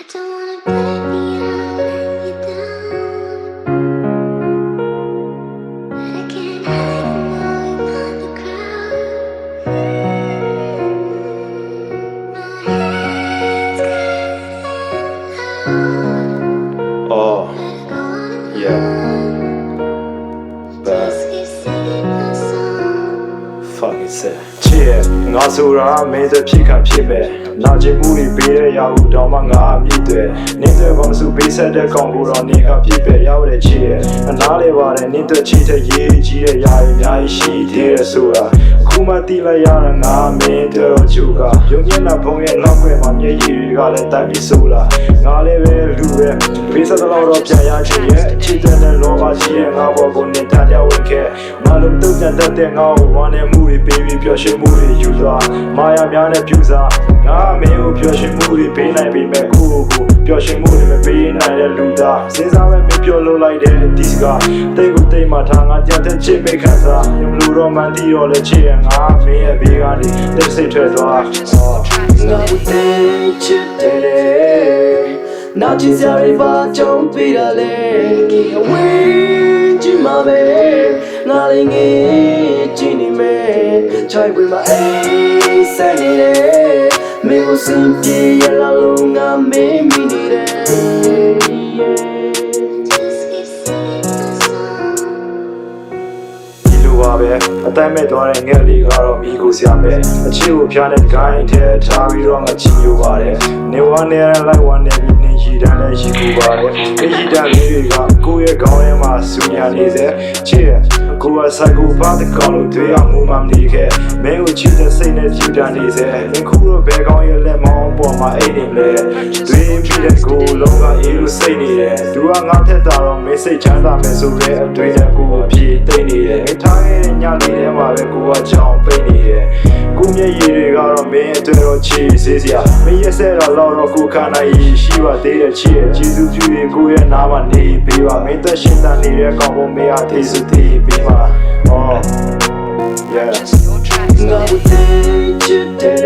Oh, yeah. Fucking sad. Cheer, ngã xuống ra mấy giờ phi khăn phi bè. Nào chỉ muốn đi về để yêu đau mà ngã mi tuệ. Nên tôi vẫn xuống bây giờ để con bù ra nên gặp phi bè yêu để cheer. Nào để vào đây nên tôi chỉ thấy gì chỉ để yêu nhà ý sĩ thế là số ra. Khu mà đi lại yêu là ngã mình tôi ở chỗ cả. Dùng như là phong yên long quê mà nhớ gì cả lên tay bị số là. Ngã để về lưu về. Bây giờ tôi lao động nhà chỉ chỉ để nên lo mà chỉ ngã vào con nên thay nhau quên kề. Mà lúc tôi nhận được tiền ngã vào nên mua đi baby biểu hiện mua đi yêu ra. Mà em nhà này biểu ra. Ngã mình yêu biểu hiện mua đi bên này bên mẹ cô biểu hiện mua đi mẹ bên này để lưu ra. Sinh ra mẹ mình biểu lộ lại để disca. Tay của tay mà thằng anh nhận được chỉ mấy khán giả. Nhưng lưu đó mang đi rồi chỉ ngã mình ở bên này để sinh hoạt ra. Ngã một tên chết để nào chỉ ra đi vào trong bị đã lên kỳ quên chỉ mà về ngã lên nghe chỉ ni mê trái quên mà ấy sẽ đi đấy mình có xin chỉ là luôn ngã mê mi đi đấyအတိုင်းမဲ့သွားတဲ့ငယ်လေးကတော့မိကိုဆရာပဲအချစ်ကိုဖျားတဲ့ဂိုင်းထဲထားပြီးတော့ငါချီညိုပါတယ်နေဝမ်းနေလိုက်ဝမ်းနေပြီးနေရှိတန်းလည်းရှိကူပါတယ်နေရှိတန်းလေးတွေကကိုယ့်ရဲ့ခေါင်းထဲမှာစူညာနေစေချစ်ရဲ့ကိုယ်ကစိုက်ကိုပါတဲ့ကောင်လို့တွေ့အောင်မှုမှမနေခဲ့မင်းကိုချစ်တဲ့စိတ်နဲ့ဖြူတန်းနေစေမင်းခုတော့ဘယ်ကောင်ရဲ့လက်မောင်းပေါ်မှာအိတ်နေလဲတွေ့ပြီးတဲ့ကိုယ်လုံးကအေးလို့စိတ်နေတယ်သူကငါထက်တာတော့မင်းစိတ်ချမ်းသာမယ်ဆိုတဲ့အတွေ့အကြုံကိုအပြေးသိနေတယ်ထားခဲ့တဲ့ညလေးထဲမှာပဲကိုကကြောင်ပိတ်နေတယ်ကိုမျက်ရည်တွေကတော့မင်းအတွက်တော့ချီစေးစရာမင်းရဲ့ဆဲတော့တော့ကိုခန္ဓာရည်ရှိပါသေးတဲ့ချစ်ရဲ့ကျေးဇူးပြုရင်ကိုရဲ့နားမှာနေပေးပါမင်းသက်ရှင်တန်နေတဲ့ကောင်းဖို့မရသေးစုသေးပေးပါOh yeah ငါတို့ချစ်တယ်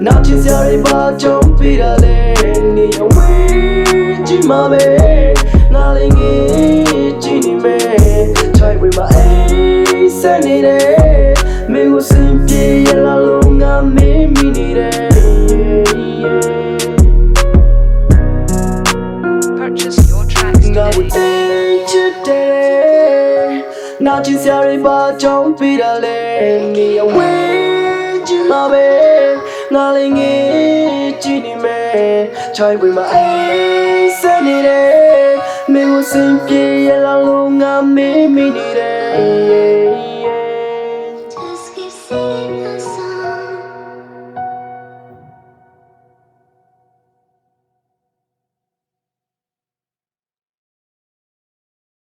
နောက်ချစ်စရာတွေပါကြုံပြီးတာလေနေအဝေးကြည့်မှာပဲငါလည်းငယ်ကြည့်နေမယ်ထိုင်ဝေးမှာအေးဆက်နေတယ်မင်းကိုစင်ပြေရလာလို့ငါမင်းမိနေတယ် Purchase your tracksငါတို့ချစ်တယ်နောက်ချစ်စရာတွေပါကြုံပြီးတာလေနေအဝေးကြည့်မှာပဲငါလည်းငယ်ကြည့်နေမယ်ထိုင်ဝေးမှာအေးဆက်နေတယ်မင်းကိုစင်ပြေရလာလို့ငါမင်းမိနေတယ်